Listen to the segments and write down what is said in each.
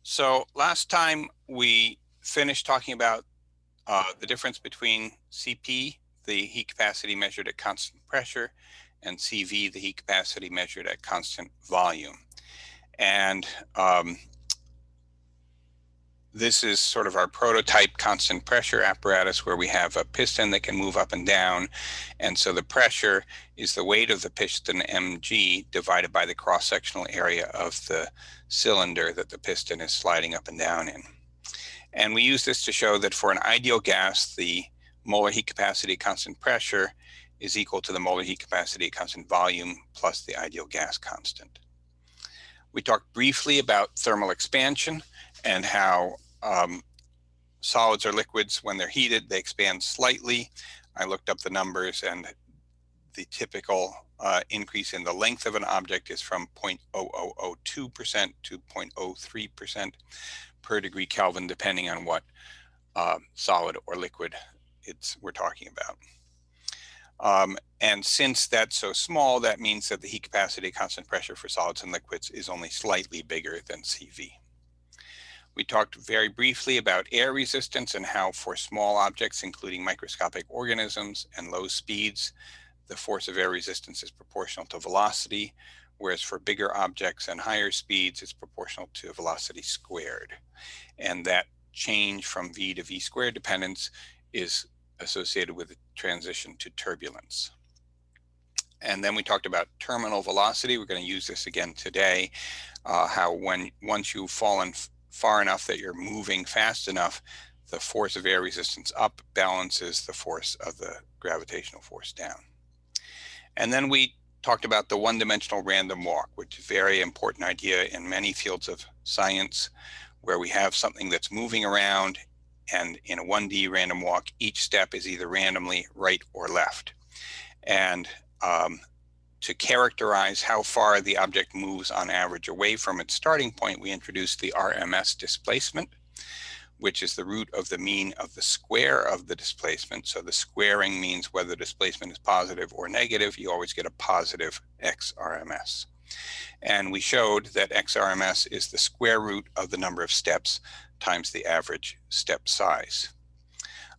So last time we finished talking about the difference between CP, the heat capacity measured at constant pressure, and CV, the heat capacity measured at constant volume. And this is sort of our prototype constant pressure apparatus where we have a piston that can move up and down. And so the pressure is the weight of the piston mg divided by the cross-sectional area of the cylinder that the piston is sliding up and down in. And we use this to show that for an ideal gas, the molar heat capacity at constant pressure is equal to the molar heat capacity at constant volume plus the ideal gas constant. We talked briefly about thermal expansion and how solids or liquids, when they're heated, they expand slightly. I looked up the numbers, and the typical increase in the length of an object is from 0.0002% to 0.03% per degree Kelvin, depending on what solid or liquid we're talking about. And since that's so small, that means that the heat capacity at constant pressure for solids and liquids is only slightly bigger than CV. We talked very briefly about air resistance and how for small objects, including microscopic organisms and low speeds, the force of air resistance is proportional to velocity, whereas for bigger objects and higher speeds, it's proportional to velocity squared. And that change from V to V squared dependence is associated with the transition to turbulence. And then we talked about terminal velocity. We're going to use this again today, how once you've fallen far enough that you're moving fast enough, the force of air resistance up balances the force of the gravitational force down. And then we talked about the one-dimensional random walk, which is a very important idea in many fields of science, where we have something that's moving around, and in a 1D random walk, each step is either randomly right or left. And to characterize how far the object moves on average away from its starting point, we introduced the Rms displacement, which is the root of the mean of the square of the displacement. So the squaring means whether the displacement is positive or negative, you always get a positive XRMS. And we showed that XRMS is the square root of the number of steps times the average step size.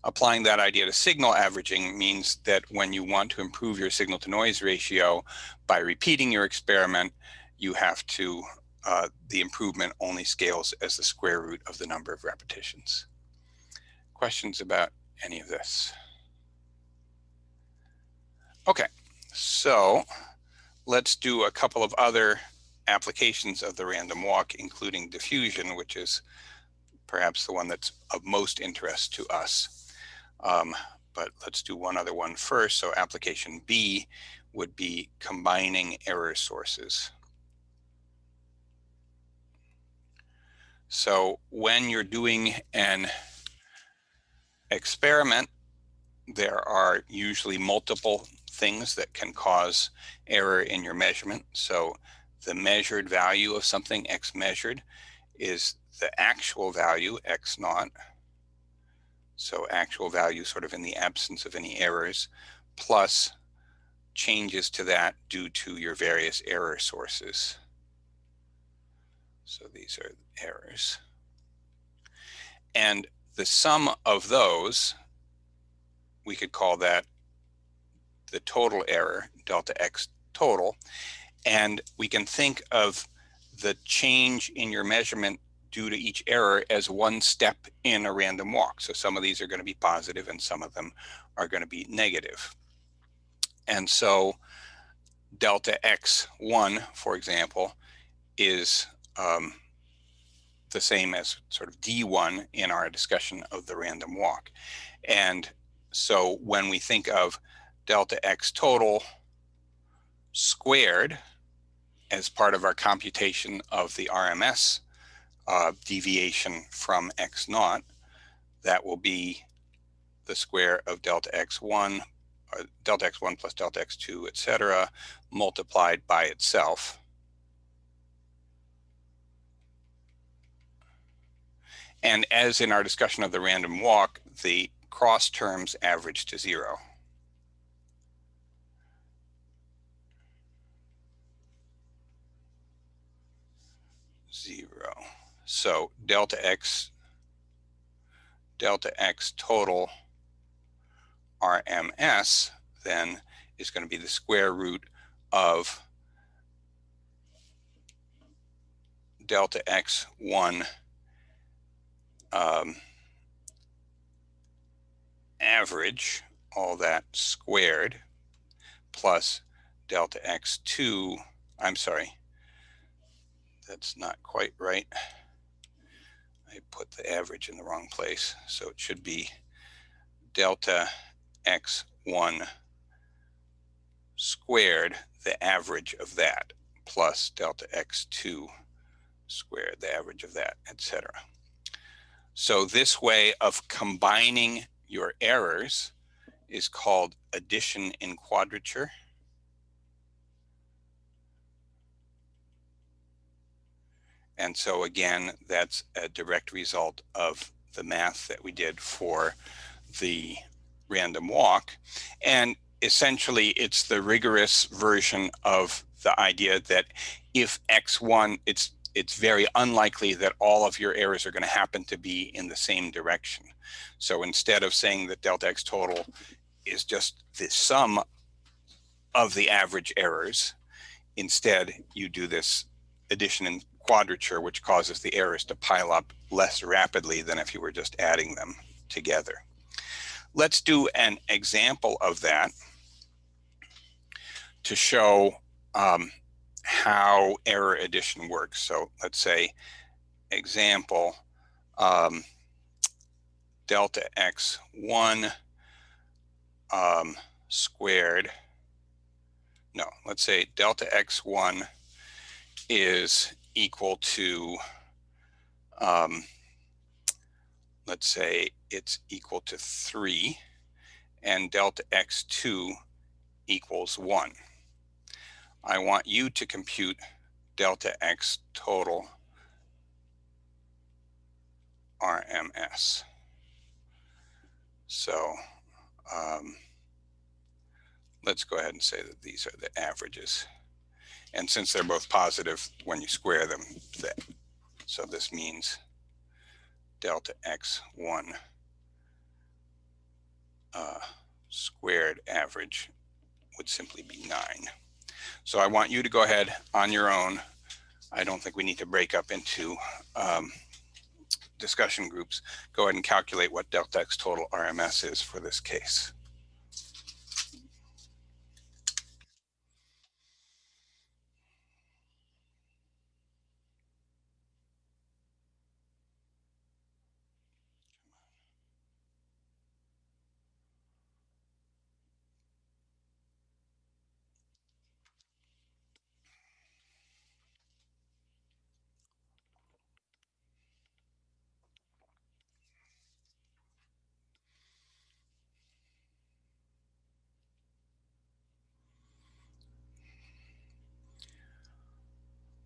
Applying that idea to signal averaging means that when you want to improve your signal to noise ratio by repeating your experiment, you have to, the improvement only scales as the square root of the number of repetitions. Questions about any of this? Okay, so let's do a couple of other applications of the random walk, including diffusion, which is perhaps the one that's of most interest to us. But let's do one other one first. So application B would be combining error sources. So when you're doing an experiment, there are usually multiple things that can cause error in your measurement. So the measured value of something, X measured, is the actual value, X naught. So actual value sort of in the absence of any errors, plus changes to that due to your various error sources. So these are errors. And the sum of those, we could call that the total error, delta X total. And we can think of the change in your measurement due to each error as one step in a random walk. So some of these are going to be positive and some of them are going to be negative. And so delta X1, for example, is the same as sort of D1 in our discussion of the random walk. And so when we think of delta X total squared as part of our computation of the RMS deviation from X naught, that will be the square of delta X1, delta X1 plus delta X2, etc., multiplied by itself. And as in our discussion of the random walk, the cross terms average to 0. So delta x total RMS then is going to be the square root of delta x1 average, all that squared, plus delta x2, I'm sorry, that's not quite right. I put the average in the wrong place. So it should be delta x1 squared, the average of that, plus delta x2 squared, the average of that, etc. So this way of combining your errors is called addition in quadrature. And so again, that's a direct result of the math that we did for the random walk. And essentially, it's the rigorous version of the idea that if x1, it's very unlikely that all of your errors are going to happen to be in the same direction. So instead of saying that delta x total is just the sum of the average errors, instead you do this addition in quadrature, which causes the errors to pile up less rapidly than if you were just adding them together. Let's do an example of that to show how error addition works. So let's say example delta x1 squared. No, let's say delta x1 is equal to, let's say it's equal to 3, and delta x2 equals 1. I want you to compute delta x total RMS. So let's go ahead and say that these are the averages. And since they're both positive, when you square them, so this means delta x1 squared average would simply be 9. So I want you to go ahead on your own. I don't think we need to break up into discussion groups. Go ahead and calculate what delta x total RMS is for this case.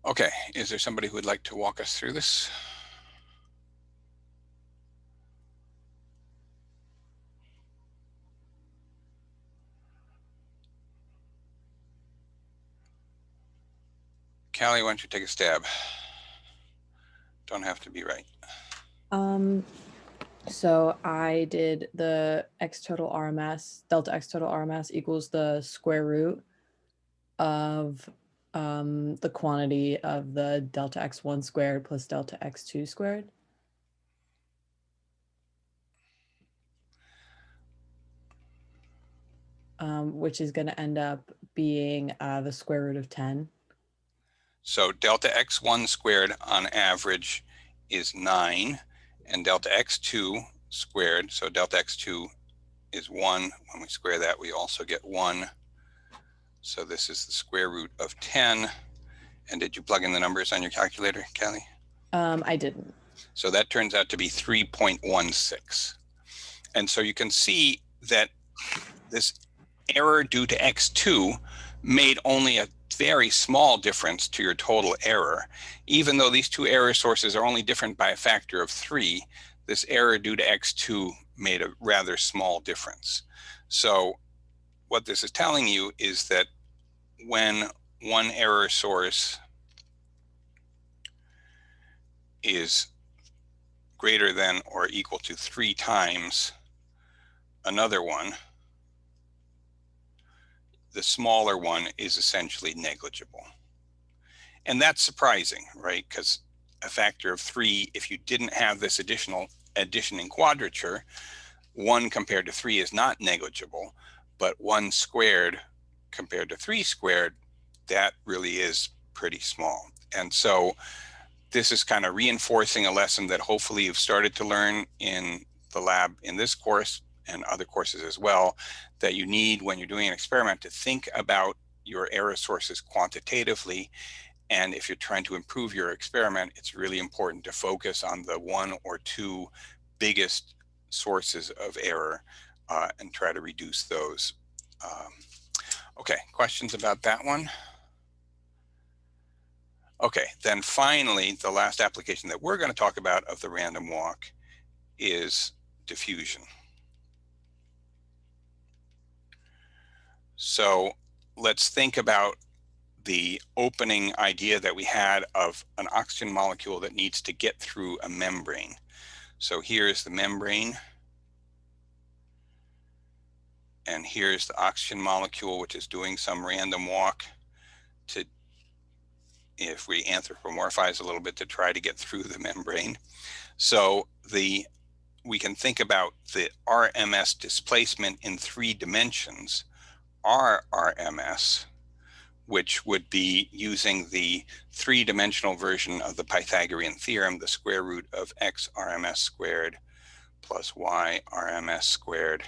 Okay, is there somebody who would like to walk us through this? Callie, why don't you take a stab? Don't have to be right. So I did the x total RMS, delta x total RMS equals the square root of the quantity of the delta x1 squared plus delta x2 squared. Which is going to end up being the square root of 10. So delta x1 squared on average is 9, and delta x2 squared, so delta x2 is 1. When we square that, we also get 1. So this is the square root of 10. And did you plug in the numbers on your calculator, Callie? I didn't. So that turns out to be 3.16. And so you can see that this error due to x2 made only a very small difference to your total error. Even though these two error sources are only different by a factor of 3, this error due to x2 made a rather small difference. So what this is telling you is that when one error source is greater than or equal to 3 times another one, the smaller one is essentially negligible. And that's surprising, right? Because a factor of 3, if you didn't have this addition in quadrature, 1 compared to 3 is not negligible, but 1 squared compared to 3 squared, that really is pretty small. And so this is kind of reinforcing a lesson that hopefully you've started to learn in the lab in this course and other courses as well, that you need when you're doing an experiment to think about your error sources quantitatively. And if you're trying to improve your experiment, it's really important to focus on the 1 or 2 biggest sources of error and try to reduce those. Okay, questions about that one? Okay, then finally, the last application that we're going to talk about of the random walk is diffusion. So let's think about the opening idea that we had of an oxygen molecule that needs to get through a membrane. So here's the membrane, and here's the oxygen molecule, which is doing some random walk to, if we anthropomorphize a little bit, to try to get through the membrane. So we can think about the Rms displacement in 3 dimensions, Rms, which would be using the 3-dimensional version of the Pythagorean theorem, the square root of x Rms squared plus y Rms squared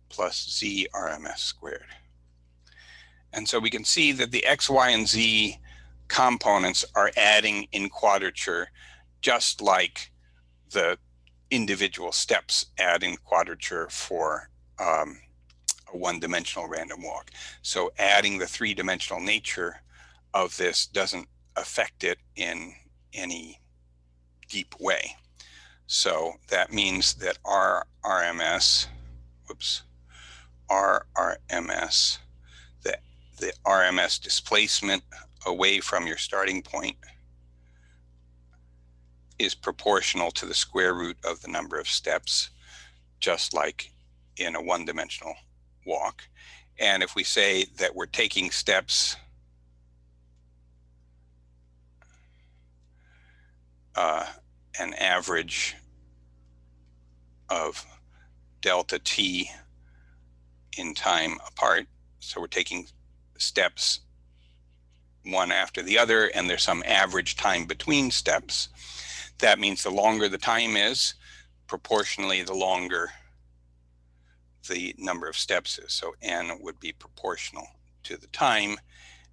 plus z Rms squared. And so we can see that the x, y, and z components are adding in quadrature, just like the individual steps add in quadrature for a 1-dimensional random walk. So adding the 3-dimensional nature of this doesn't affect it in any deep way. So that means that RRMS, the RMS displacement away from your starting point is proportional to the square root of the number of steps, just like in a 1-dimensional walk. And if we say that we're taking steps an average of delta t in time apart, so we're taking steps one after the other, and there's some average time between steps, that means the longer the time is, proportionally the longer the number of steps is. So n would be proportional to the time,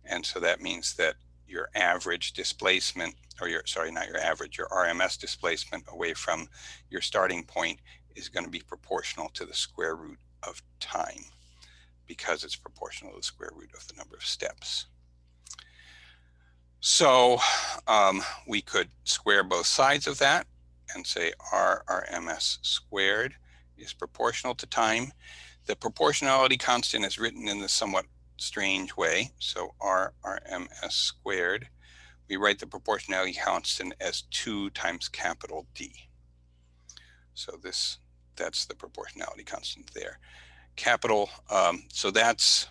and so that means that your average displacement, or your, sorry, not your average, your RMS displacement away from your starting point is going to be proportional to the square root of time, because it's proportional to the square root of the number of steps. So we could square both sides of that and say RMS squared is proportional to time. The proportionality constant is written in this somewhat strange way. So RMS squared, we write the proportionality constant as 2 times capital D. So that's the proportionality constant there. Capital, so that's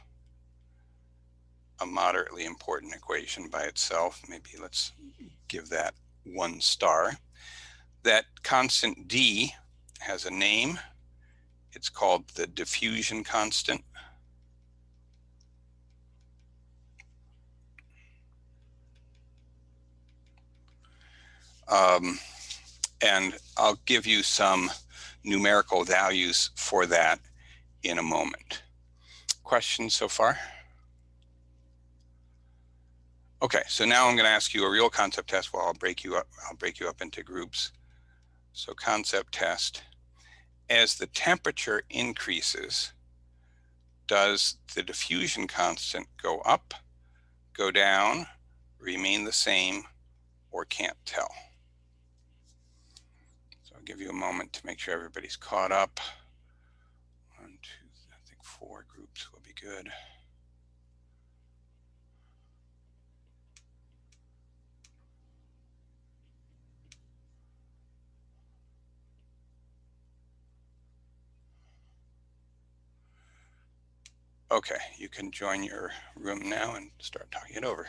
a moderately important equation by itself. Maybe let's give that 1 star. That constant D has a name. It's called the diffusion constant. And I'll give you some numerical values for that in a moment. Questions so far? Okay, so now I'm going to ask you a real concept test. Well, I'll break you up into groups. So concept test. As the temperature increases, does the diffusion constant go up, go down, remain the same, or can't tell? So I'll give you a moment to make sure everybody's caught up. 1, 2, I think 4 groups will be good. Okay, you can join your room now and start talking it over.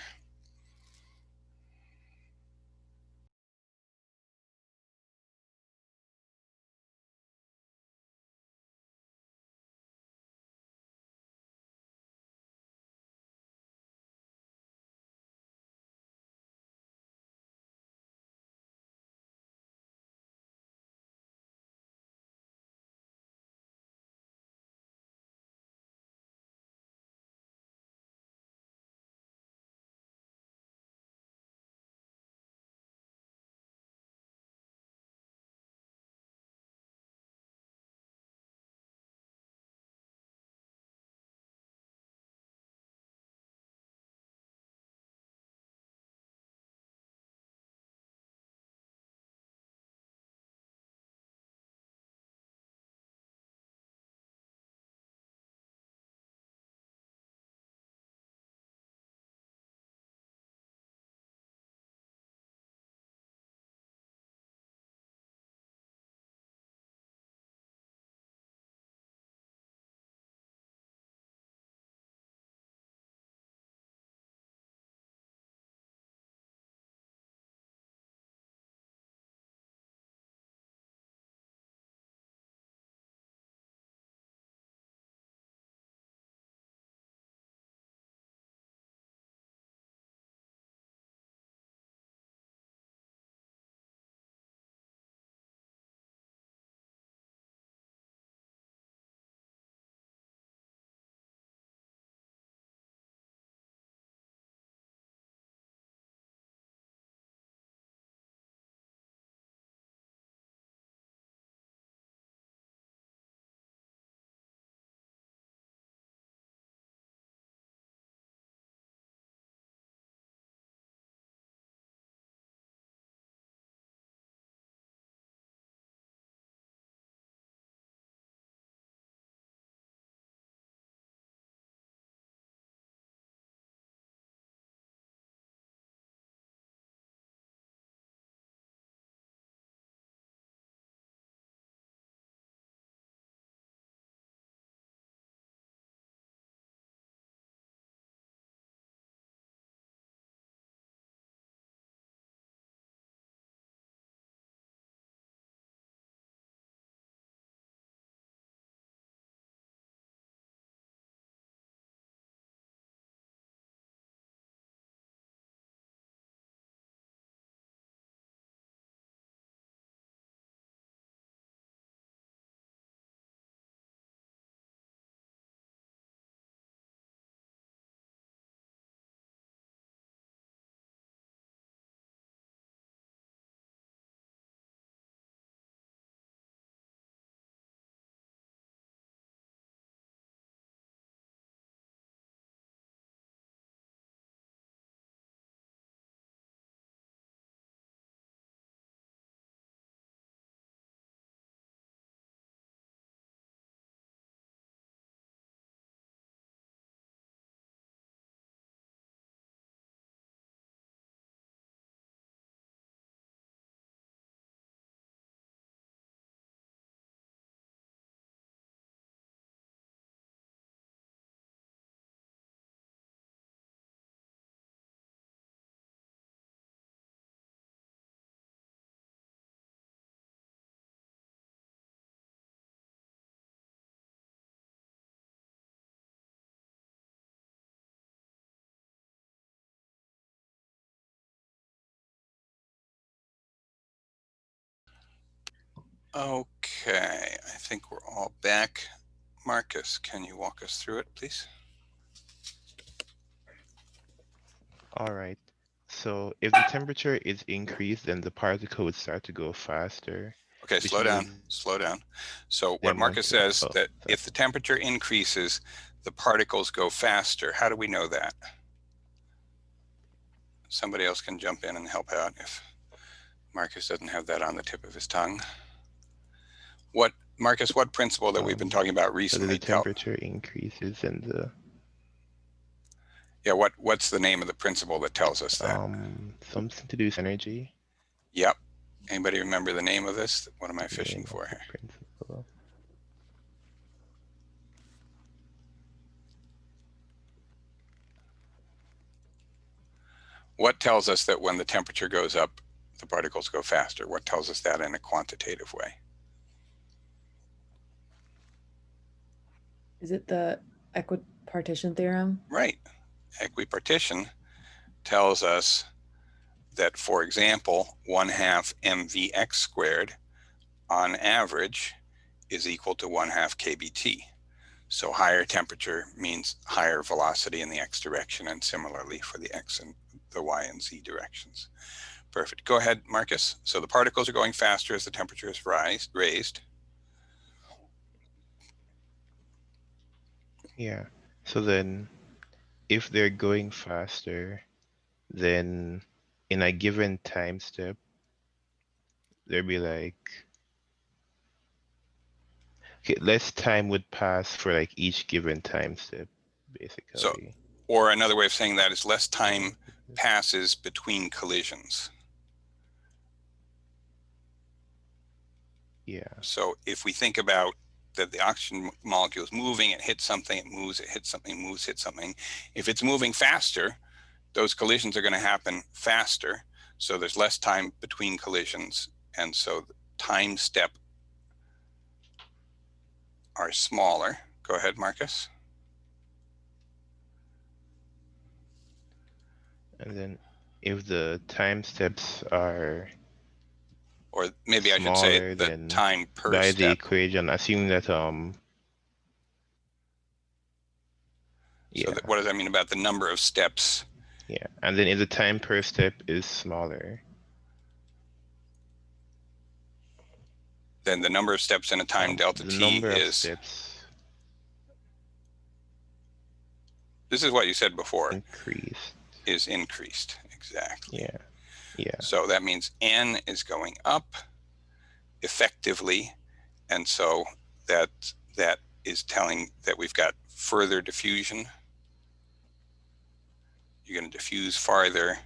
Okay, I think we're all back. Marcus, can you walk us through it, please? All right. So if the temperature is increased, then the particle would start to go faster, Okay, which slow down, means slow down. So what them want Marcus to, says oh, that sorry. if the temperature increases, the particles go faster. How do we know that? Somebody else can jump in and help out if Marcus doesn't have that on the tip of his tongue. What, Marcus, what principle that we've been talking about So that the recently temperature increases and the yeah, what's the name of the principle that tells us that? something to do with energy. Yep. Anybody remember the name of this? What am I The fishing name of for the here? principle. what tells us that when the temperature goes up, the particles go faster? What tells us that in a quantitative way? Is it the equipartition theorem? Right. Equipartition tells us that, for example, 1/2 mvx squared on average is equal to 1/2 kBt. So higher temperature means higher velocity in the x direction, and similarly for the x and the y and z directions. Perfect. Go ahead, Marcus. So the particles are going faster as the temperature is raised. Yeah. So then if they're going faster, then in a given time step, there'd be like, okay, less time would pass for like each given time step, basically. So, or another way of saying that is less time passes between collisions. Yeah. So if we think about that the oxygen molecule is moving, it hits something, it moves, it hits something, moves, hits something. If it's moving faster, those collisions are going to happen faster. So there's less time between collisions. And so the time step are smaller. Go ahead, Marcus. And then if the time steps are, or maybe I should say the time per by step. the equation, assuming that So what does that mean about the number of steps? Yeah, and then if the time per step is smaller, then the number of steps in a time delta the t number of is steps this is what you said before. Increased. Is increased, exactly. Yeah, yeah. So that means n is going up effectively, and so that is telling that we've got further diffusion. You're going to diffuse farther,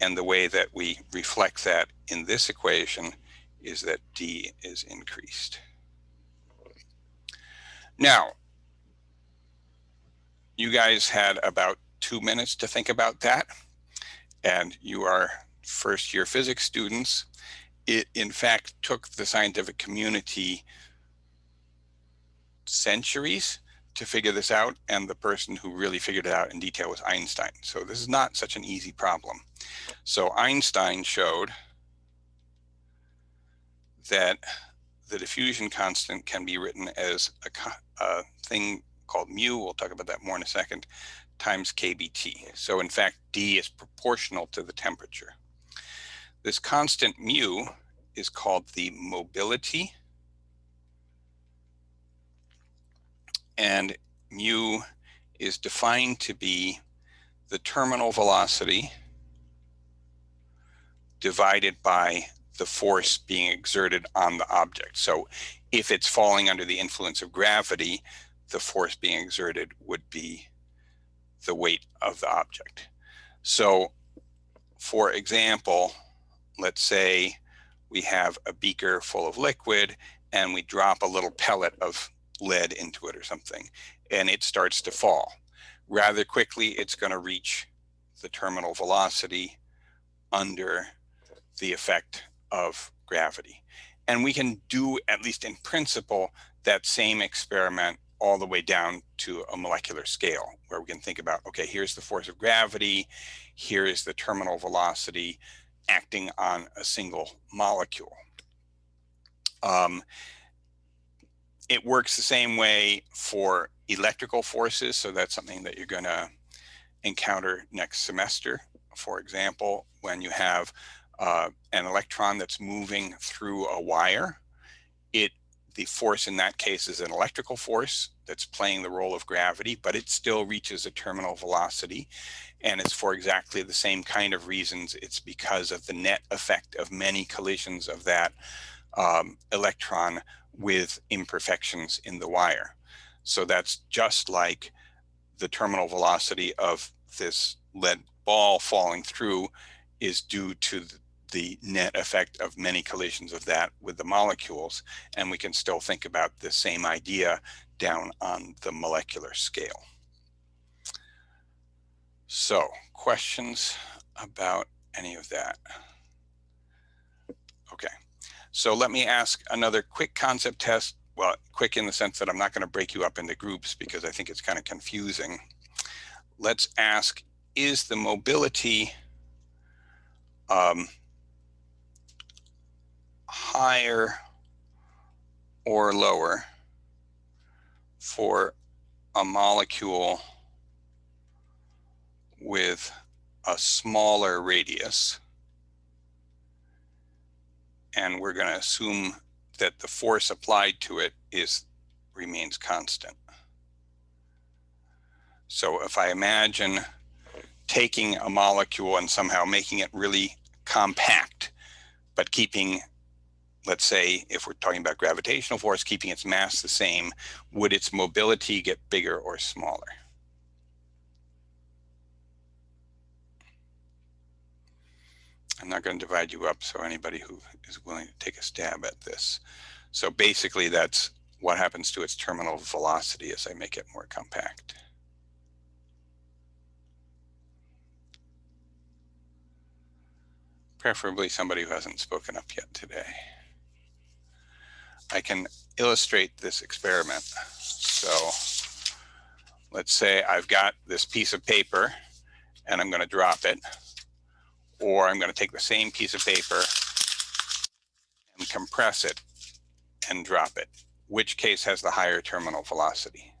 and the way that we reflect that in this equation is that d is increased. Now, you guys had about 2 minutes to think about that, and you are first-year physics students. It, in fact, took the scientific community centuries to figure this out, and the person who really figured it out in detail was Einstein. So this is not such an easy problem. So Einstein showed that the diffusion constant can be written as a thing called mu, we'll talk about that more in a second, times kBt. So in fact, d is proportional to the temperature. This constant mu is called the mobility, and mu is defined to be the terminal velocity divided by the force being exerted on the object. So if it's falling under the influence of gravity, the force being exerted would be the weight of the object. So for example, let's say we have a beaker full of liquid and we drop a little pellet of lead into it or something, and it starts to fall. Rather quickly, it's going to reach the terminal velocity under the effect of gravity. And we can do, at least in principle, that same experiment all the way down to a molecular scale, where we can think about, okay, here's the force of gravity, here is the terminal velocity acting on a single molecule. It works the same way for electrical forces, so that's something that you're going to encounter next semester. For example, when you have an electron that's moving through a wire, the force in that case is an electrical force that's playing the role of gravity, but it still reaches a terminal velocity. And it's for exactly the same kind of reasons. It's because of the net effect of many collisions of that electron with imperfections in the wire. So that's just like the terminal velocity of this lead ball falling through is due to the net effect of many collisions of that with the molecules, and we can still think about the same idea down on the molecular scale. So, questions about any of that? Okay, so let me ask another quick concept test. Well, quick in the sense that I'm not going to break you up into groups because I think it's kind of confusing. Let's ask, is the mobility higher or lower for a molecule with a smaller radius? And we're going to assume that the force applied to it remains constant. So if I imagine taking a molecule and somehow making it really compact, but keeping, let's say, if we're talking about gravitational force, keeping its mass the same, would its mobility get bigger or smaller? I'm not going to divide you up, so anybody who is willing to take a stab at this. So basically, that's what happens to its terminal velocity as I make it more compact. Preferably somebody who hasn't spoken up yet today. I can illustrate this experiment. So let's say I've got this piece of paper and I'm going to drop it, or I'm going to take the same piece of paper and compress it and drop it. Which case has the higher terminal velocity?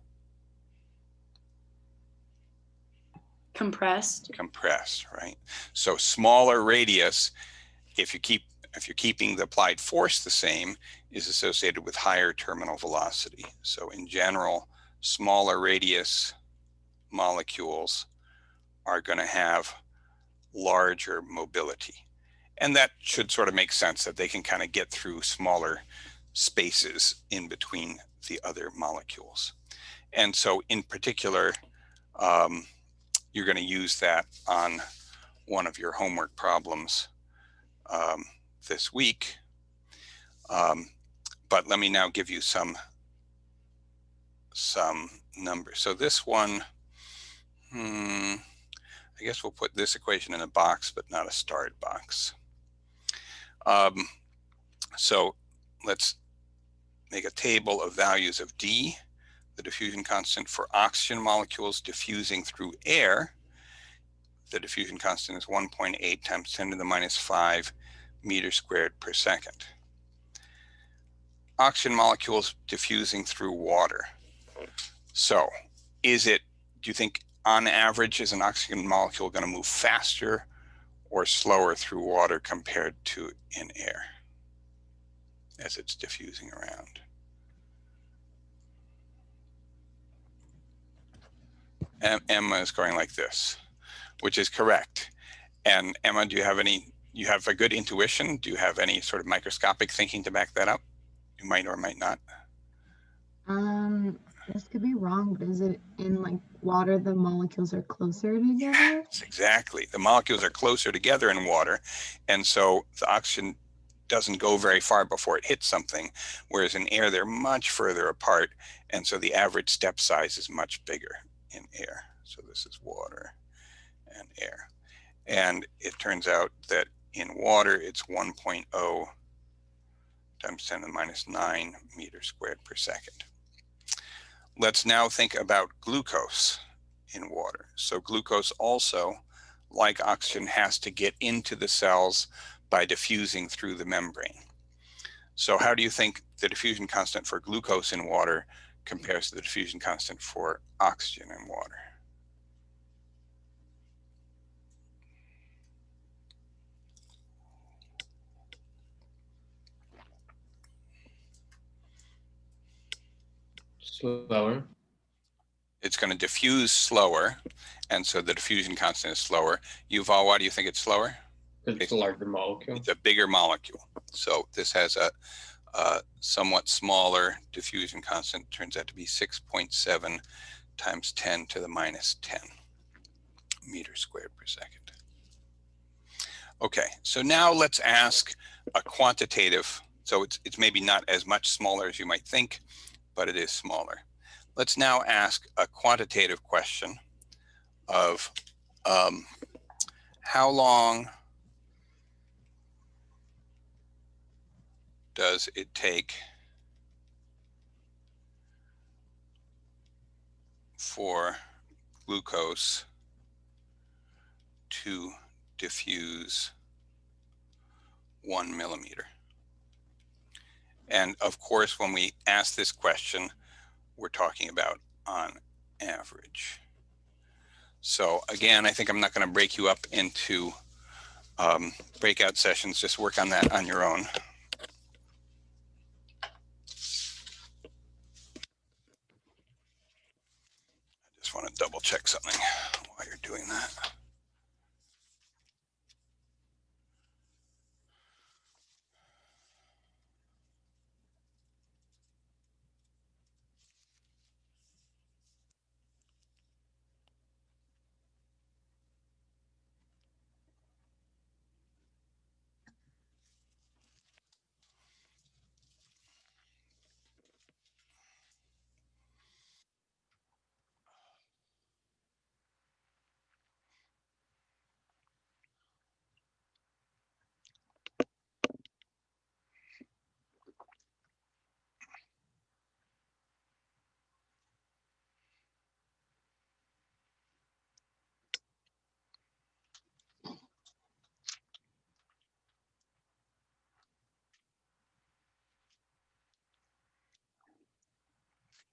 Compressed. Compressed, right? So smaller radius, if you're keeping the applied force the same, is associated with higher terminal velocity. So in general, smaller radius molecules are going to have larger mobility. And that should sort of make sense, that they can kind of get through smaller spaces in between the other molecules. And so in particular, you're going to use that on one of your homework problems this week. But let me now give you some numbers. So this one, I guess we'll put this equation in a box, but not a starred box. So let's make a table of values of D, the diffusion constant for oxygen molecules diffusing through air. The diffusion constant is 1.8 times 10 to the minus 5 meters squared per second. Oxygen molecules diffusing through water. So do you think on average is an oxygen molecule going to move faster or slower through water compared to in air as it's diffusing around? Emma is going like this, which is correct. And Emma, do you have a good intuition? Do you have any sort of microscopic thinking to back that up? You might or might not. This could be wrong, but is it in like water, the molecules are closer together? Yes, exactly. The molecules are closer together in water. And so the oxygen doesn't go very far before it hits something, whereas in air, they're much further apart. And so the average step size is much bigger in air. So this is water and air. And it turns out that in water, it's 1.0 times 10 to the minus 9 meters squared per second. Let's now think about glucose in water. So glucose also, like oxygen, has to get into the cells by diffusing through the membrane. So how do you think the diffusion constant for glucose in water compares to the diffusion constant for oxygen in water? Slower. It's going to diffuse slower, and so the diffusion constant is slower. Yuval, why do you think it's slower? It's a larger molecule. It's a bigger molecule. So this has a somewhat smaller diffusion constant. Turns out to be 6.7 times 10 to the minus 10 meters squared per second. Okay, so now let's ask a quantitative. So it's maybe not as much smaller as you might think, but it is smaller. Let's now ask a quantitative question of how long does it take for glucose to diffuse 1 millimeter? And of course, when we ask this question, we're talking about on average. So again, I think I'm not going to break you up into breakout sessions. Just work on that on your own. I just want to double check something while you're doing that.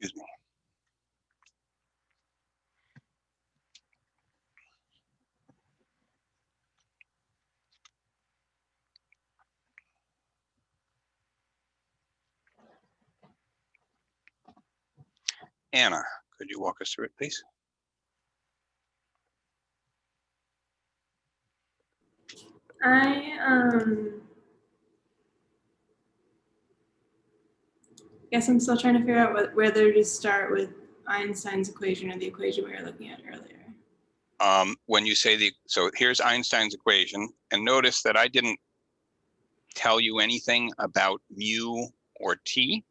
Excuse me. Anna, could you walk us through it, please? I guess I'm still trying to figure out whether to start with Einstein's equation or the equation we were looking at earlier. When you say so here's Einstein's equation, and notice that I didn't tell you anything about mu or t.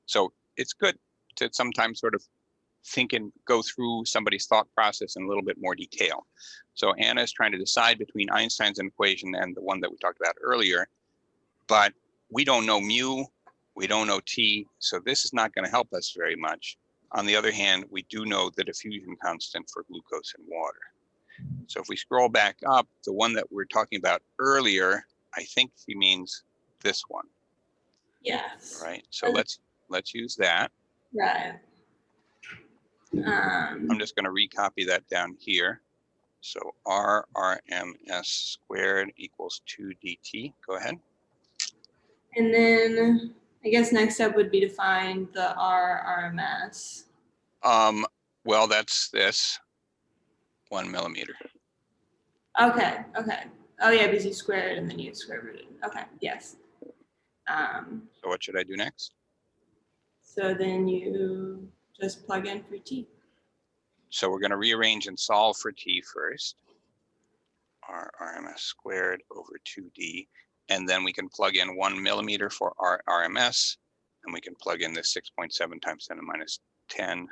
So it's good to sometimes sort of think and go through somebody's thought process in a little bit more detail. So Anna is trying to decide between Einstein's equation and the one that we talked about earlier, but we don't know mu, we don't know t, so this is not going to help us very much. On the other hand, we do know the diffusion constant for glucose and water. So if we scroll back up, the one that we're talking about earlier, I think she means this one. Yes. Right. So let's use that. Right. I'm just going to recopy that down here. So Rms squared equals 2 dt. Go ahead. And then I guess next step would be to find the RMS. Well, that's this 1 millimeter. Okay. Okay. Oh yeah, because you squared and then you square rooted. Okay. Yes. So what should I do next? So then you just plug in for t. So we're going to rearrange and solve for t first. Rms squared over 2d. And then we can plug in 1 millimeter for RMS. And we can plug in this 6.7 times 10 to minus 10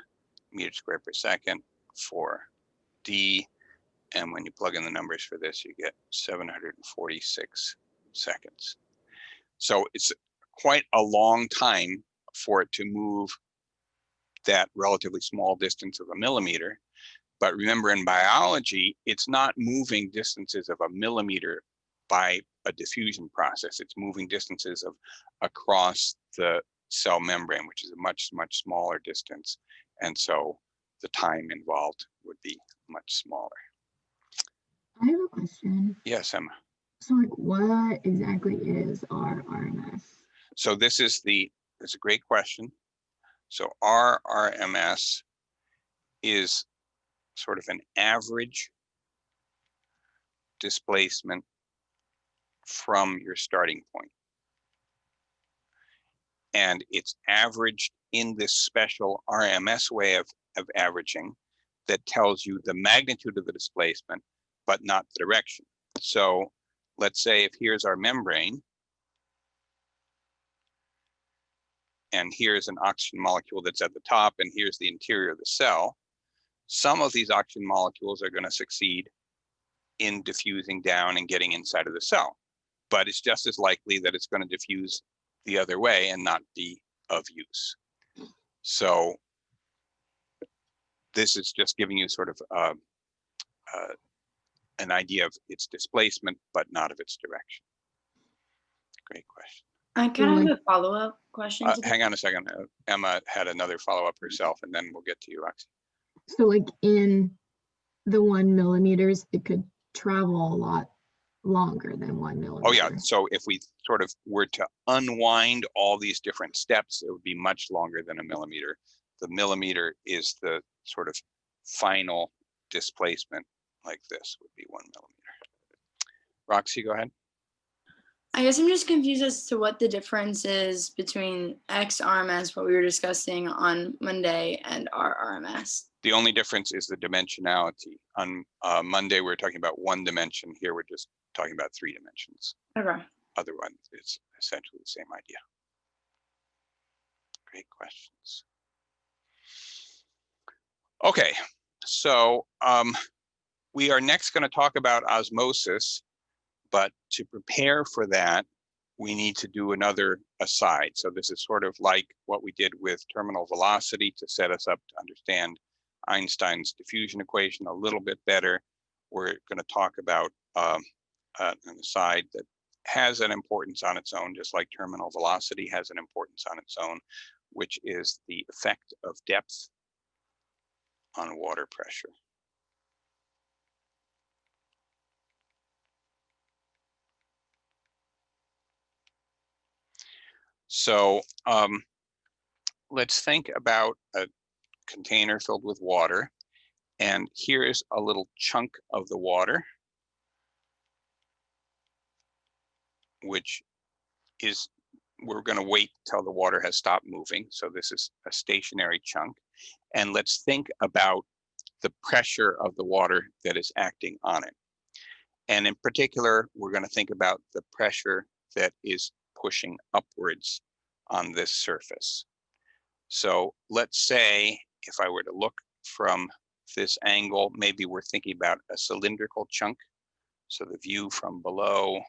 meters squared per second for d. And when you plug in the numbers for this, you get 746 seconds. So it's quite a long time for it to move that relatively small distance of a millimeter. But remember, in biology, it's not moving distances of a millimeter by a diffusion process. It's moving distances of across the cell membrane, which is a much, much smaller distance. And so the time involved would be much smaller. I have a question. Yes, Emma. So like what exactly is RMS? So this is it's a great question. So RMS is sort of an average displacement from your starting point. And it's averaged in this special RMS way of averaging that tells you the magnitude of the displacement, but not the direction. So let's say if here's our membrane, and here's an oxygen molecule that's at the top, and here's the interior of the cell, some of these oxygen molecules are going to succeed in diffusing down and getting inside of the cell. But it's just as likely that it's going to diffuse the other way and not be of use. So this is just giving you sort of an idea of its displacement, but not of its direction. Great question. I kind of have a follow-up question. Hang on a second. Emma had another follow-up herself, and then we'll get to you, Roxy. So like in the 1 millimeters, it could travel a lot longer than 1 millimeter. Oh yeah, so if we sort of were to unwind all these different steps, it would be much longer than a millimeter. The millimeter is the sort of final displacement, like this would be 1 millimeter. Roxy, go ahead. I guess I'm just confused as to what the difference is between X RMS, what we were discussing on Monday, and R RMS. The only difference is the dimensionality. On Monday, we were talking about 1 dimension. Here, we're just talking about 3 dimensions. Okay. Otherwise, it's essentially the same idea. Great questions. Okay, so we are next going to talk about osmosis, but to prepare for that, we need to do another aside. So this is sort of like what we did with terminal velocity to set us up to understand Einstein's diffusion equation a little bit better. We're going to talk about an aside that has an importance on its own, just like terminal velocity has an importance on its own, which is the effect of depth on water pressure. So let's think about a container filled with water, and here is a little chunk of the water, which is, we're going to wait till the water has stopped moving. So this is a stationary chunk. And let's think about the pressure of the water that is acting on it. And in particular, we're going to think about the pressure that is pushing upwards on this surface. So let's say if I were to look from this angle, maybe we're thinking about a cylindrical chunk. So the view from below,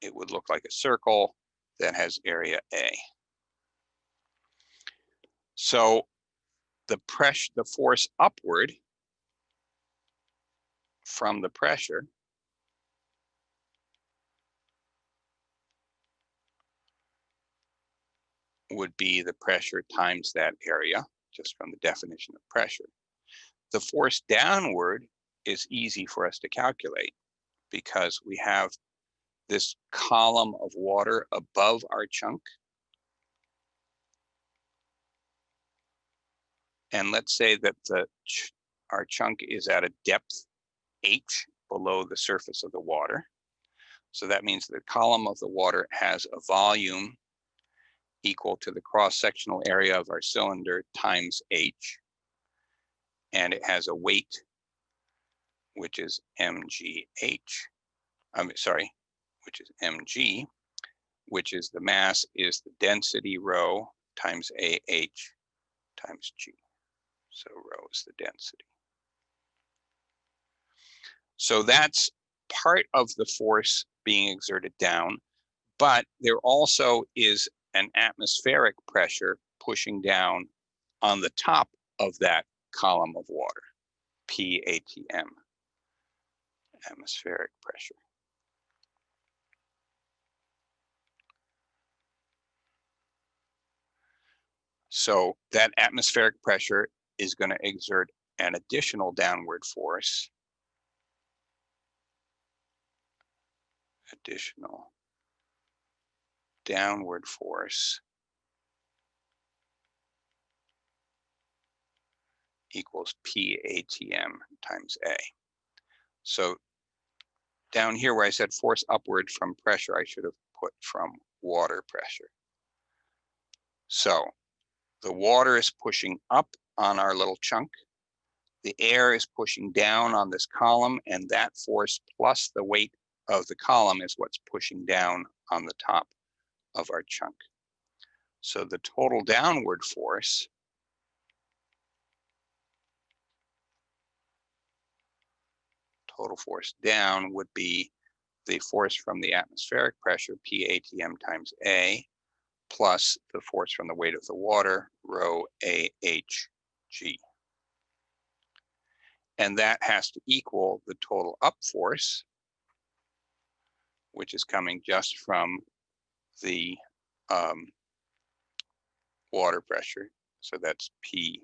it would look like a circle that has area A. So the pressure, the force upward from the pressure would be the pressure times that area, just from the definition of pressure. The force downward is easy for us to calculate because we have this column of water above our chunk. And let's say that our chunk is at a depth h below the surface of the water. So that means the column of the water has a volume equal to the cross-sectional area of our cylinder times h. And it has a weight, which is mgh. Which is mg, which is the mass is the density rho times ah times g. So rho is the density. So that's part of the force being exerted down, but there also is an atmospheric pressure pushing down on the top of that column of water, PATM, atmospheric pressure. So that atmospheric pressure is going to exert an additional downward force. Additional downward force equals PATM times A. So down here where I said force upward from pressure, I should have put from water pressure. So the water is pushing up on our little chunk. The air is pushing down on this column, and that force plus the weight of the column is what's pushing down on the top of our chunk. So the total downward force total force down would be the force from the atmospheric pressure, P ATM times A, plus the force from the weight of the water, rho AHG. And that has to equal the total up force, which is coming just from the water pressure. So that's P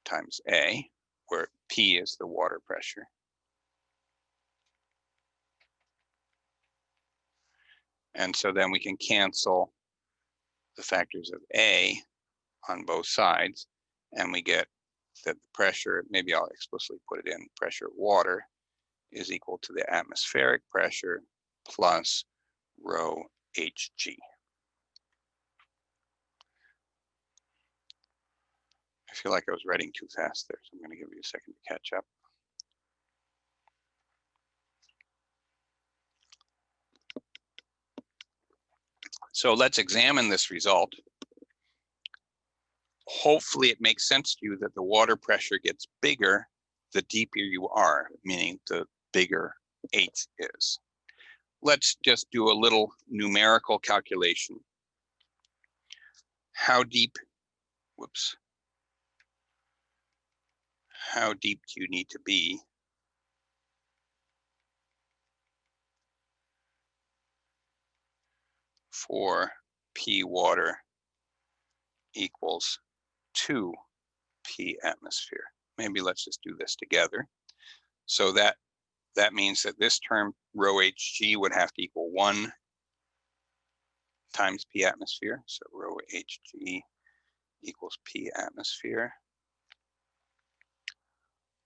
times A, where P is the water pressure. And so then we can cancel the factors of A on both sides, and we get that the pressure, maybe I'll explicitly put it in, pressure of water is equal to the atmospheric pressure plus rho Hg. I feel like I was writing too fast there, so I'm going to give you a second to catch up. So let's examine this result. Hopefully it makes sense to you that the water pressure gets bigger the deeper you are, meaning the bigger H is. Let's just do a little numerical calculation. How deep, whoops, how deep do you need to be for P water equals 2 P atmosphere? Maybe let's just do this together. So that means that this term rho Hg would have to equal 1 times P atmosphere. So rho Hg equals P atmosphere,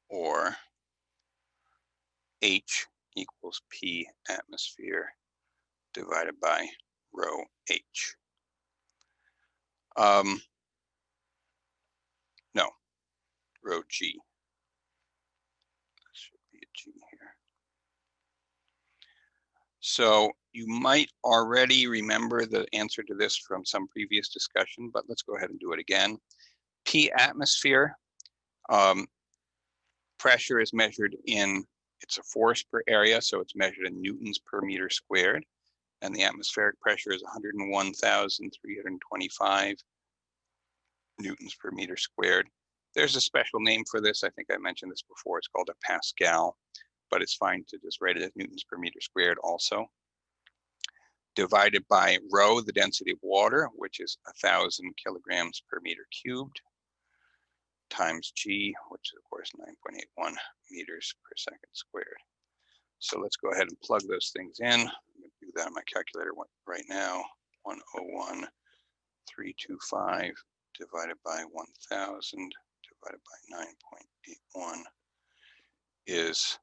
or H equals P atmosphere divided by rho H. No, rho G. There should be a G here. So you might already remember the answer to this from some previous discussion, but let's go ahead and do it again. P atmosphere, pressure is measured in, it's a force per area, so it's measured in newtons per meter squared. And the atmospheric pressure is 101,325 newtons per meter squared. There's a special name for this. I think I mentioned this before. It's called a Pascal, but it's fine to just write it as newtons per meter squared also. Divided by rho, the density of water, which is 1,000 kilograms per meter cubed, times G, which is of course 9.81 meters per second squared. So let's go ahead and plug those things in. I'm going to do that on my calculator right now. 101,325 divided by 1,000 divided by 9.81 is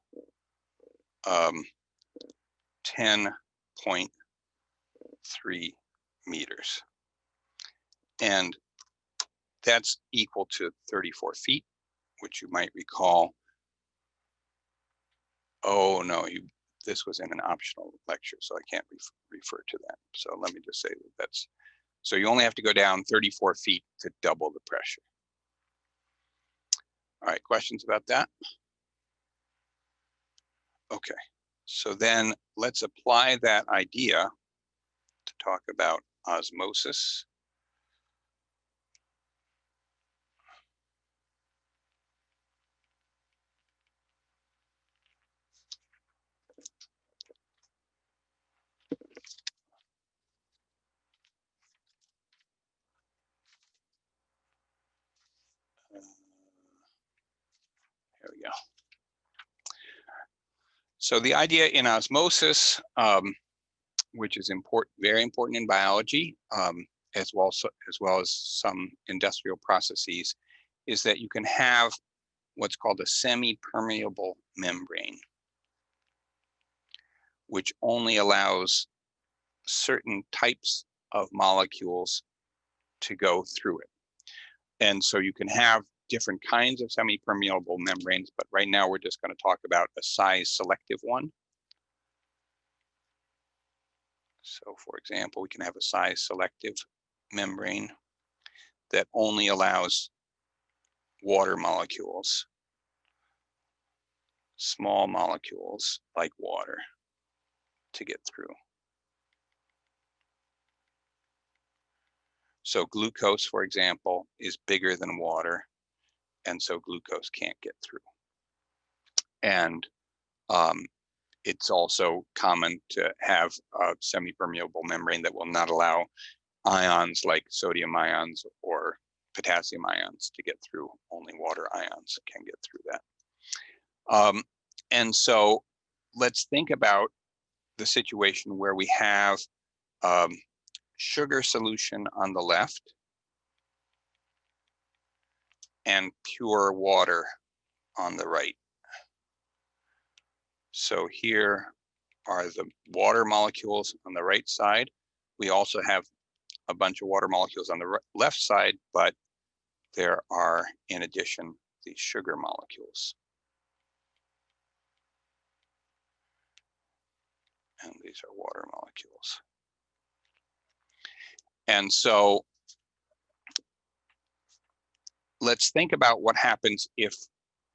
10.3 meters. And that's equal to 34 feet, which you might recall. Oh no, this was in an optional lecture, so I can't refer to that. So let me just say that that's, so you only have to go down 34 feet to double the pressure. All right, questions about that? Okay, so then let's apply that idea to talk about osmosis. There we go. So the idea in osmosis, which is very important in biology, as well as some industrial processes, is that you can have what's called a semi-permeable membrane, which only allows certain types of molecules to go through it. And so you can have different kinds of semi-permeable membranes, but right now we're just going to talk about a size selective one. So for example, we can have a size selective membrane that only allows water molecules. small molecules like water to get through. So glucose, for example, is bigger than water, and so glucose can't get through. And it's also common to have a semi-permeable membrane that will not allow ions like sodium ions or potassium ions to get through. Only water ions can get through that. And so let's think about the situation where we have sugar solution on the left and pure water on the right. So here are the water molecules on the right side. We also have a bunch of water molecules on the left side, but there are, in addition, these sugar molecules. And these are water molecules. And so let's think about what happens if,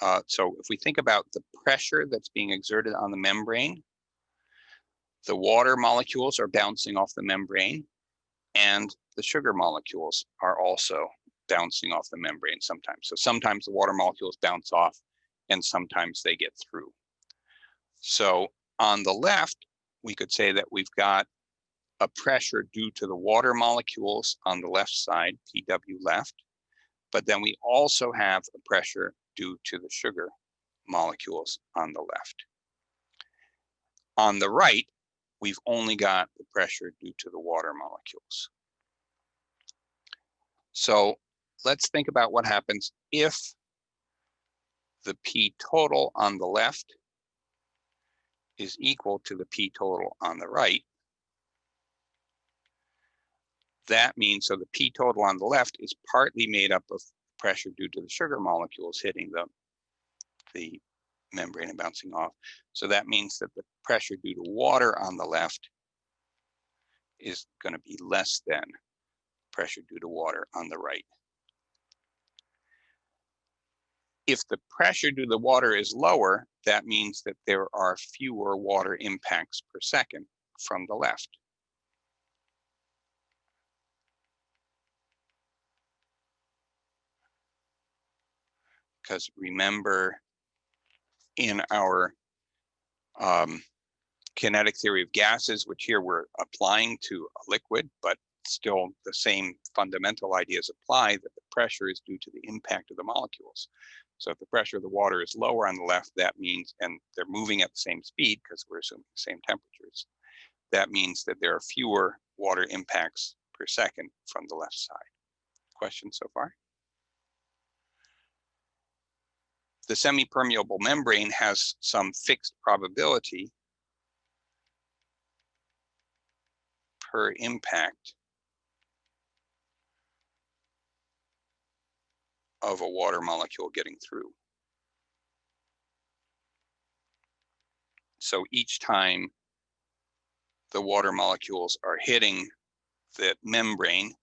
if we think about the pressure that's being exerted on the membrane, the water molecules are bouncing off the membrane, and the sugar molecules are also bouncing off the membrane sometimes. So sometimes the water molecules bounce off, and sometimes they get through. So on the left, we could say that we've got a pressure due to the water molecules on the left side, PW left, but then we also have a pressure due to the sugar molecules on the left. On the right, we've only got the pressure due to the water molecules. So let's think about what happens if the P total on the left is equal to the P total on the right. That means, so the P total on the left is partly made up of pressure due to the sugar molecules hitting the membrane and bouncing off. So that means that the pressure due to water on the left is going to be less than pressure due to water on the right. If the pressure due to the water is lower, that means that there are fewer water impacts per second from the left. Because remember, in our kinetic theory of gases, which here we're applying to a liquid, but still the same fundamental ideas apply, that the pressure is due to the impact of the molecules. So if the pressure of the water is lower on the left, that means, and they're moving at the same speed because we're assuming the same temperatures, that means that there are fewer water impacts per second from the left side. Questions so far? The semi-permeable membrane has some fixed probability per impact of a water molecule getting through. So each time the water molecules are hitting the membrane,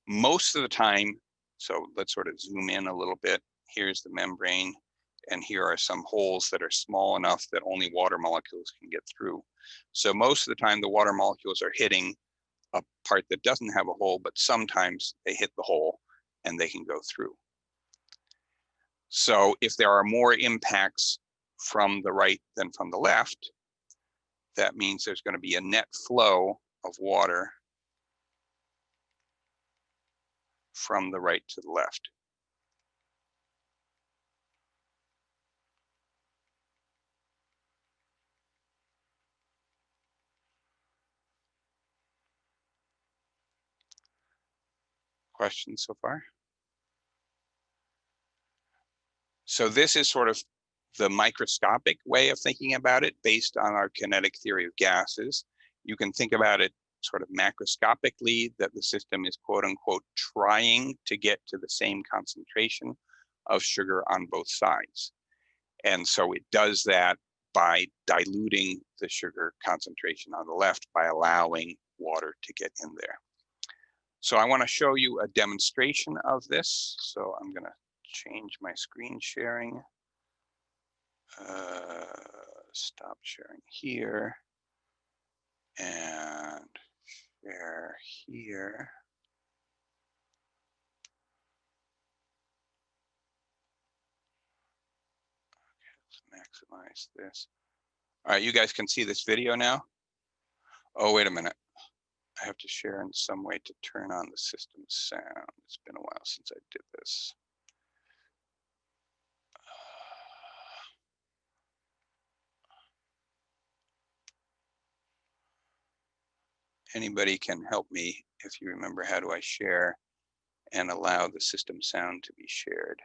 most of the time, so let's sort of zoom in a little bit. Here's the membrane, and here are some holes that are small enough that only water molecules can get through. So most of the time the water molecules are hitting a part that doesn't have a hole, but sometimes they hit the hole and they can go through. So if there are more impacts from the right than from the left, that means there's going to be a net flow of water from the right to the left. Questions so far? So this is sort of the microscopic way of thinking about it based on our kinetic theory of gases. You can think about it sort of macroscopically, that the system is quote unquote trying to get to the same concentration of sugar on both sides. And so it does that by diluting the sugar concentration on the left by allowing water to get in there. So I want to show you a demonstration of this. So I'm going to change my screen sharing. Stop sharing here and share here. Okay, let's maximize this. All right, you guys can see this video now. Oh, wait a minute. I have to share in some way to turn on the system sound. It's been a while since I did this. Anybody can help me if you remember, how do I share and allow the system sound to be shared?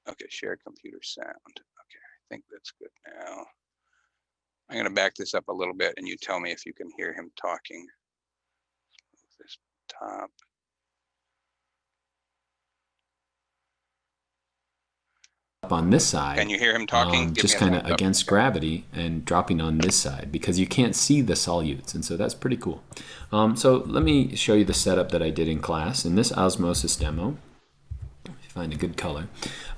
Okay, share computer sound. Okay, I think that's good now. I'm going to back this up a little bit and you tell me if you can hear him talking. Move this top. On this side, can you hear him talking? just kind of against gravity and dropping on this side because you can't see the solutes, and so that's pretty cool. So let me show you the setup that I did in class in this osmosis demo. Find a good color.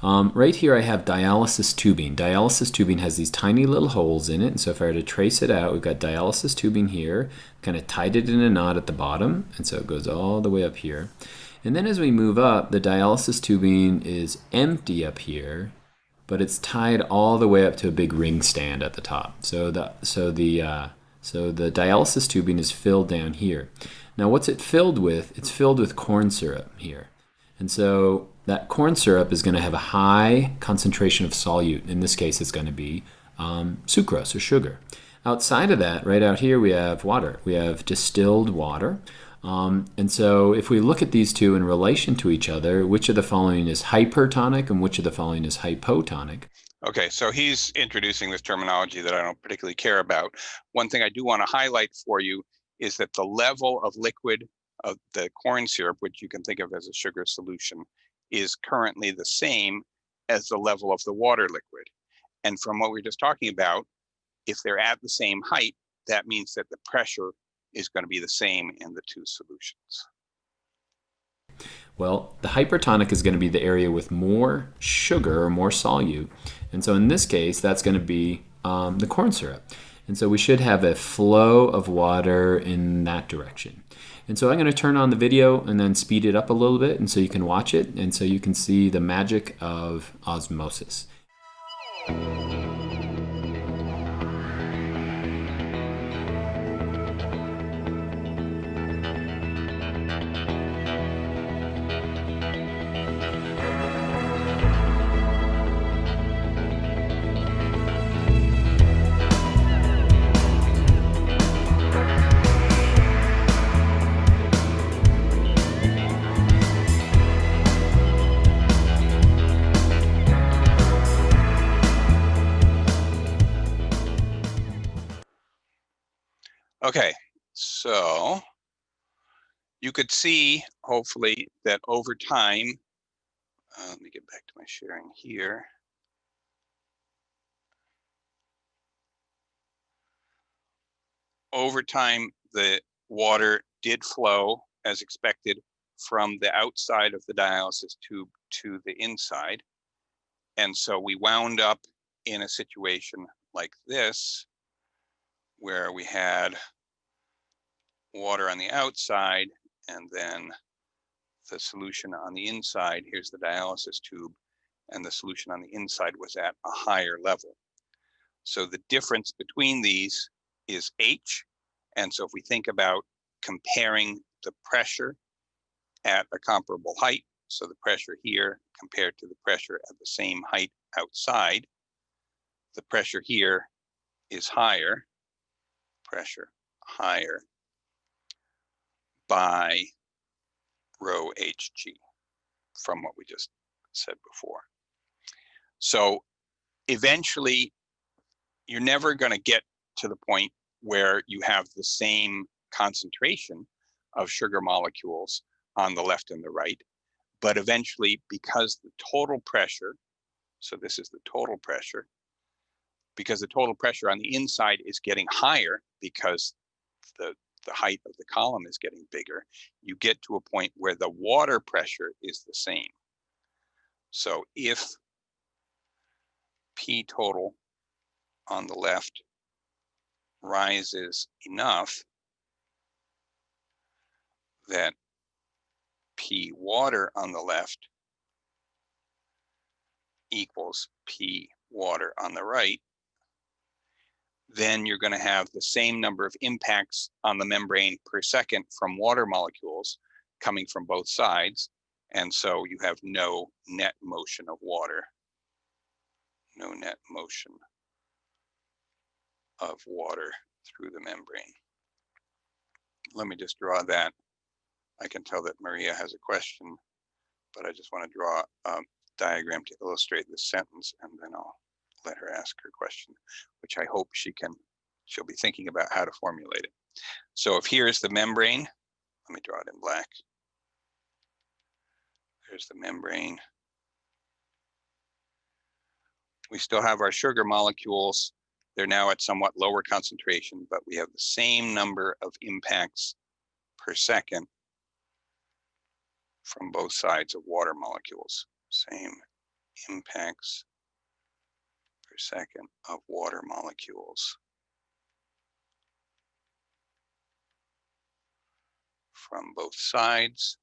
Right here I have dialysis tubing. Dialysis tubing has these tiny little holes in it, and so if I were to trace it out, we've got dialysis tubing here, kind of tied it in a knot at the bottom, and so it goes all the way up here. And then as we move up, the dialysis tubing is empty up here, but it's tied all the way up to a big ring stand at the top. So the dialysis tubing is filled down here. Now what's it filled with? It's filled with corn syrup here. And so that corn syrup is going to have a high concentration of solute. In this case, it's going to be sucrose or sugar. Outside of that, right out here, we have water. We have distilled water. And so if we look at these two in relation to each other, which of the following is hypertonic and which of the following is hypotonic? Okay, so he's introducing this terminology that I don't particularly care about. One thing I do want to highlight for you is that the level of liquid of the corn syrup, which you can think of as a sugar solution, is currently the same as the level of the water liquid. And from what we were just talking about, if they're at the same height, that means that the pressure is going to be the same in the two solutions. Well, the hypertonic is going to be the area with more sugar or more solute. And so in this case, that's going to be the corn syrup. And so we should have a flow of water in that direction. And so I'm going to turn on the video and then speed it up a little bit, and so you can watch it, and so you can see the magic of osmosis. Okay, so you could see, hopefully, that over time, let me get back to my sharing here. Over time, the water did flow as expected from the outside of the dialysis tube to the inside. And so we wound up in a situation like this, where we had water on the outside and then the solution on the inside. Here's the dialysis tube, and the solution on the inside was at a higher level. So the difference between these is H. And so if we think about comparing the pressure at a comparable height, so the pressure here compared to the pressure at the same height outside, the pressure here is higher, pressure higher by rho Hg from what we just said before. So eventually, you're never going to get to the point where you have the same concentration of sugar molecules on the left and the right, but eventually, because the total pressure, so this is the total pressure, because the total pressure on the inside is getting higher because the height of the column is getting bigger, you get to a point where the water pressure is the same. So if P total on the left rises enough that P water on the left equals P water on the right, then you're going to have the same number of impacts on the membrane per second from water molecules coming from both sides. And so you have no net motion of water. No net motion of water through the membrane. Let me just draw that. I can tell that Maria has a question, but I just want to draw a diagram to illustrate this sentence, and then I'll let her ask her question, which I hope she'll be thinking about how to formulate it. So if here's the membrane, let me draw it in black. There's the membrane. We still have our sugar molecules. They're now at somewhat lower concentration, but we have the same number of impacts per second from both sides of water molecules. Same impacts per second of water molecules from both sides.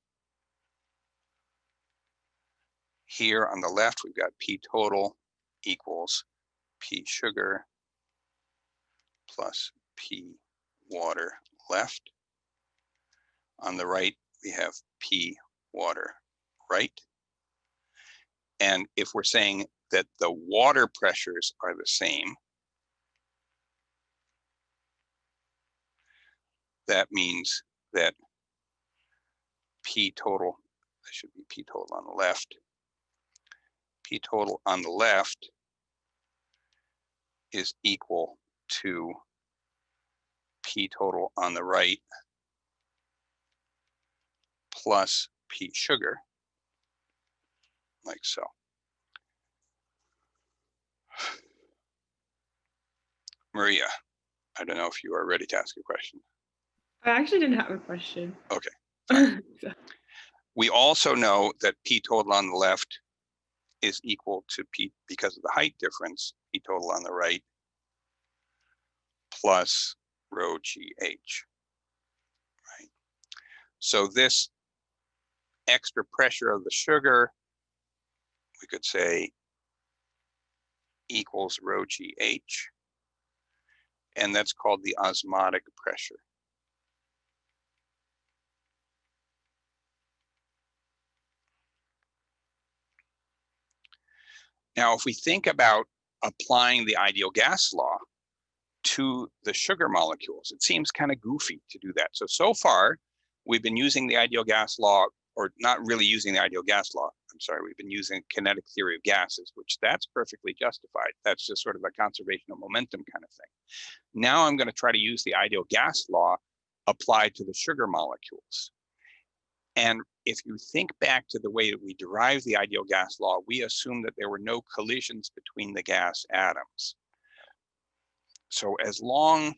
Here on the left, we've got P total equals P sugar plus P water left. On the right, we have P water right. And if we're saying that the water pressures are the same, that means that P total, that should be P total on the left. P total on the left is equal to P total on the right plus P sugar, like so. Maria, I don't know if you are ready to ask a question. I actually didn't have a question. Okay. We also know that P total on the left is equal to P, because of the height difference, P total on the right plus rho GH, right? So this extra pressure of the sugar, we could say equals rho GH, and that's called the osmotic pressure. Now, if we think about applying the ideal gas law to the sugar molecules, it seems kind of goofy to do that. So far, we've been using the ideal gas law, or not really using the ideal gas law. I'm sorry, we've been using kinetic theory of gases, which that's perfectly justified. That's just sort of a conservation of momentum kind of thing. Now I'm going to try to use the ideal gas law applied to the sugar molecules. And if you think back to the way that we derived the ideal gas law, we assumed that there were no collisions between the gas atoms. So as long,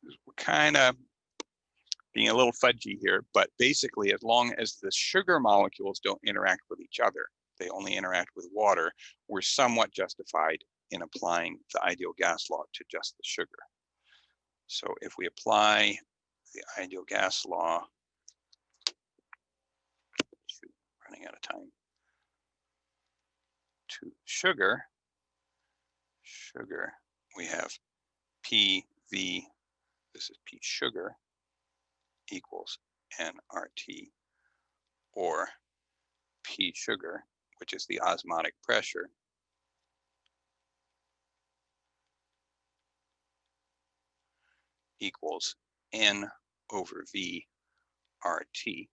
we're kind of being a little fudgy here, but basically as long as the sugar molecules don't interact with each other, they only interact with water, we're somewhat justified in applying the ideal gas law to just the sugar. So if we apply the ideal gas law, running out of time, to sugar, we have PV, this is P sugar, equals nRT, or P sugar, which is the osmotic pressure, equals N over V RT.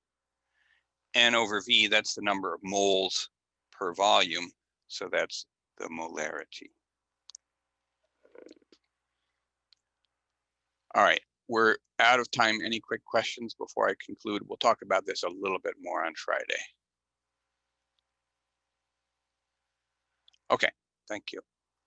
N over V, that's the number of moles per volume, so that's the molarity. All right, we're out of time. Any quick questions before I conclude? We'll talk about this a little bit more on Friday. Okay, thank you.